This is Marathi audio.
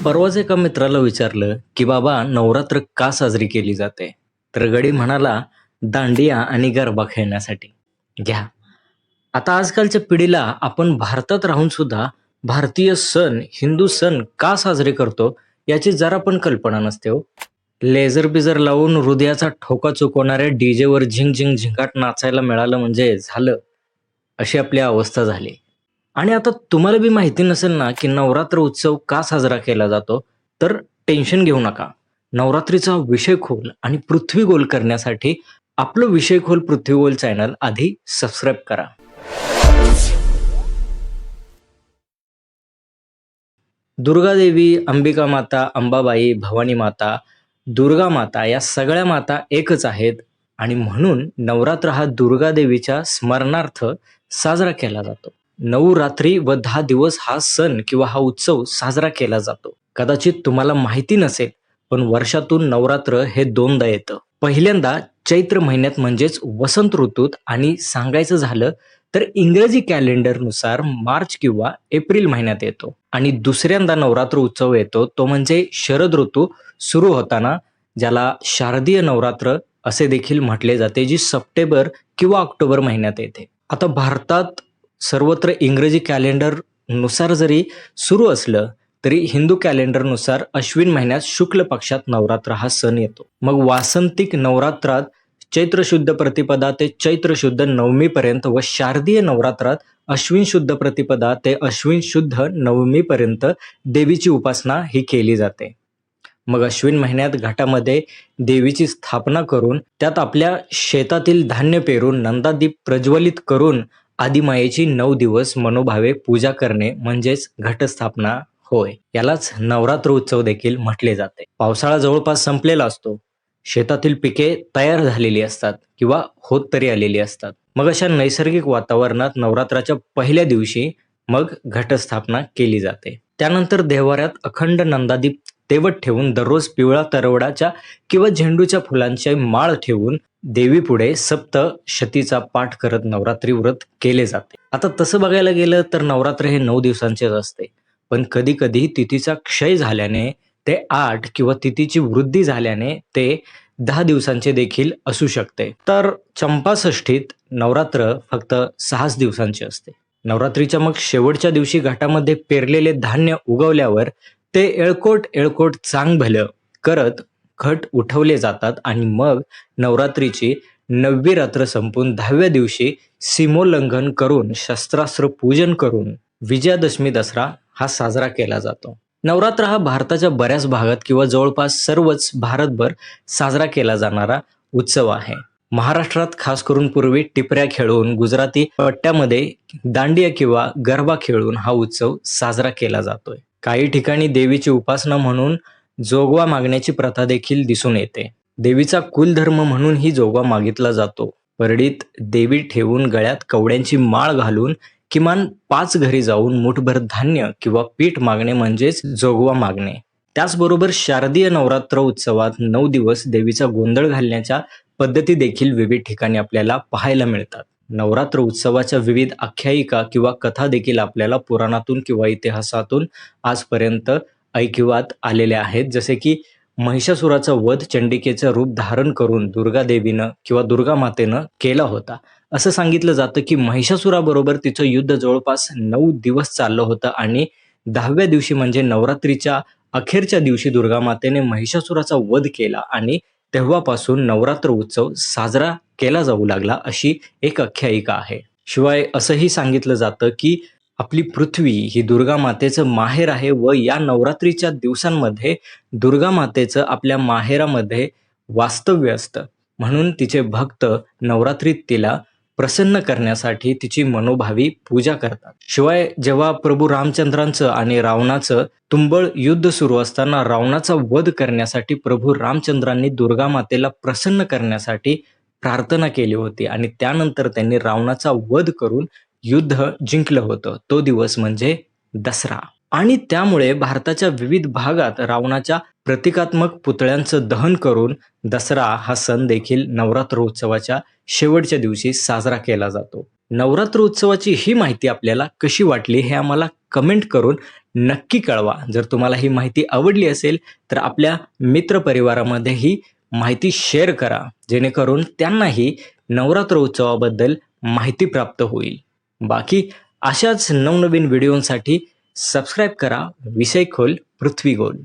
परवाच एका मित्राला विचारलं, की "बाबा नवरात्र का साजरी केली जाते?" तर गडी म्हणाला, "दांडिया आणि गरबा खेळण्यासाठी." घ्या. आता आजकालच्या पिढीला आपण भारतात राहून सुद्धा भारतीय सण, हिंदू सण का साजरे करतो याची जरा पण कल्पना नसते हो. लेझर-बिझर लावून हृदयाचा ठोका चुकवणाऱ्या डीजेवर झिंग-झिंग झिंगाट नाचायला मिळालं म्हणजे झालं, अशी आपली अवस्था झाली. आणि आता तुम्हाला बी माहिती नसेल ना, की नवरात्र उत्सव का साजरा केला जातो? तर टेन्शन घेऊ नका. नवरात्रीचा विषय खोल आणि पृथ्वी गोल करण्यासाठी आपलं विषय खोल पृथ्वी गोल चॅनल आधी सबस्क्राईब करा. दुर्गा देवी, अंबिका माता, अंबाबाई, भवानी माता, दुर्गा माता या सगळ्या माता एकच आहेत आणि म्हणून नवरात्र हा दुर्गा देवीच्या स्मरणार्थ साजरा केला जातो. 9 रात्री व 10 दिवस हा सण किंवा हा उत्सव साजरा केला जातो. कदाचित तुम्हाला माहिती नसेल, पण वर्षातून नवरात्र हे दोनदा येतं. पहिल्यांदा चैत्र महिन्यात म्हणजेच वसंत ऋतूत आणि सांगायचं झालं तर इंग्रजी कॅलेंडरनुसार मार्च किंवा एप्रिल महिन्यात येतो आणि दुसऱ्यांदा नवरात्र उत्सव येतो तो म्हणजे शरद ऋतू सुरू होताना, ज्याला शारदीय नवरात्र असे देखील म्हटले जाते, जी सप्टेंबर किंवा ऑक्टोबर महिन्यात येते. आता भारतात सर्वत्र इंग्रजी कॅलेंडर नुसार जरी सुरू असलं तरी हिंदू कॅलेंडरनुसार अश्विन महिन्यात शुक्ल पक्षात नवरात्र हा सण येतो. मग वासंतिक नवरात्रात चैत्र शुद्ध प्रतिपदा ते चैत्र शुद्ध नवमी पर्यंत व शारदीय नवरात्रात अश्विन शुद्ध प्रतिपदा ते अश्विन शुद्ध नवमी पर्यंत देवीची उपासना ही केली जाते. मग अश्विन महिन्यात घाटामध्ये देवीची स्थापना करून त्यात आपल्या शेतातील धान्य पेरून नंदादीप प्रज्वलित करून आदिमायेची 9 दिवस मनोभावे पूजा करणे म्हणजेच घटस्थापना होय. यालाच नवरात्र उत्सव देखील म्हटले जाते. पावसाळा जवळपास संपलेला असतो. शेतातील पिके तयार झालेली असतात किंवा होत तरी आलेली असतात. मग अशा नैसर्गिक वातावरणात नवरात्राच्या पहिल्या दिवशी मग घटस्थापना केली जाते. त्यानंतर देव्हाऱ्यात अखंड नंदादीप तेवत ठेवून दररोज पिवळा तरवडाच्या किंवा झेंडूच्या फुलांची माळ ठेवून देवीपुढे सप्तशतीचा पाठ करत नवरात्री व्रत केले जाते. आता तसं बघायला गेलं तर नवरात्र हे 9 दिवसांचेच असते, पण कधी कधी तिथीचा क्षय झाल्याने ते 8 किंवा तिथीची वृद्धी झाल्याने ते 10 दिवसांचे देखील असू शकते. तर चंपाषष्ठीत नवरात्र फक्त 6 दिवसांचे असते. नवरात्रीच्या मग शेवटच्या दिवशी घाटामध्ये पेरलेले धान्य उगवल्यावर ते एळकोट एळकोट चांग भलं करत घट उठवले जातात आणि मग नवरात्रीची 9वी रात्र संपून 10व्या दिवशी सीमोल्लंघन करून शस्त्रास्त्र पूजन करून विजयादशमी दसरा हा साजरा केला जातो. नवरात्र हा भारताच्या बऱ्याच भागात किंवा जवळपास सर्वच भारतभर साजरा केला जाणारा उत्सव आहे. महाराष्ट्रात खास करून पूर्वी टिपऱ्या खेळून, गुजराती पट्ट्यामध्ये दांडिया किंवा गरबा खेळून हा उत्सव साजरा केला जातोय. काही ठिकाणी देवीची उपासना म्हणून जोगवा मागण्याची प्रथा देखील दिसून येते. देवीचा कुलधर्म म्हणून ही जोगवा मागितला जातो. परडीत देवी ठेवून गळ्यात कवड्यांची माळ घालून किमान 5 घरी जाऊन मुठभर धान्य किंवा पीठ मागणे म्हणजेच जोगवा मागणे. त्याचबरोबर शारदीय नवरात्र उत्सवात 9 दिवस देवीचा गोंधळ घालण्याच्या पद्धती देखील विविध ठिकाणी आपल्याला पाहायला मिळतात. नवरात्र उत्सवाच्या विविध आख्यायिका किंवा कथा देखील आपल्याला पुराणातून किंवा इतिहासातून आजपर्यंत ऐकिवात आलेल्या आहेत. जसे की महिषासुराचा वध चंडिकेचं रूप धारण करून दुर्गा देवीनं किंवा दुर्गा मातेनं केला होता. असं सांगितलं जातं की महिषासुराबरोबर तिचं युद्ध जवळपास 9 दिवस चाललं होतं आणि 10व्या दिवशी म्हणजे नवरात्रीच्या अखेरच्या दिवशी दुर्गा मातेने महिषासुराचा वध केला आणि तेव्हापासून नवरात्र उत्सव साजरा केला जाऊ लागला, अशी एक आख्यायिका आहे. शिवाय असंही सांगितलं जातं की आपली पृथ्वी ही दुर्गा मातेचं माहेर आहे व या नवरात्रीच्या दिवसांमध्ये दुर्गा मातेचं आपल्या माहेरामध्ये वास्तव्य असतं. म्हणून तिचे भक्त नवरात्रीत तिला प्रसन्न करण्यासाठी तिची मनोभावी पूजा करतात. शिवाय जेव्हा प्रभू रामचंद्रांचं आणि रावणाचं तुंबळ युद्ध सुरू असताना रावणाचा वध करण्यासाठी प्रभू रामचंद्रांनी दुर्गा मातेला प्रसन्न करण्यासाठी प्रार्थना केली होती आणि त्यानंतर त्यांनी रावणाचा वध करून युद्ध जिंकलं होतं. तो दिवस म्हणजे दसरा. आणि त्यामुळे भारताच्या विविध भागात रावणाच्या प्रतिकात्मक पुतळ्यांचं दहन करून दसरा हा सण देखील नवरात्र उत्सवाच्या शेवटच्या दिवशी साजरा केला जातो. नवरात्र उत्सवाची ही माहिती आपल्याला कशी वाटली हे आम्हाला कमेंट करून नक्की कळवा. जर तुम्हाला ही माहिती आवडली असेल तर आपल्या मित्रपरिवारामध्ये ही माहिती शेअर करा, जेणेकरून त्यांनाही नवरात्र उत्सवाबद्दल माहिती प्राप्त होईल. बाकी अशाच नवनवीन व्हिडिओंसाठी सबस्क्राईब करा विषय खोल पृथ्वी गोल.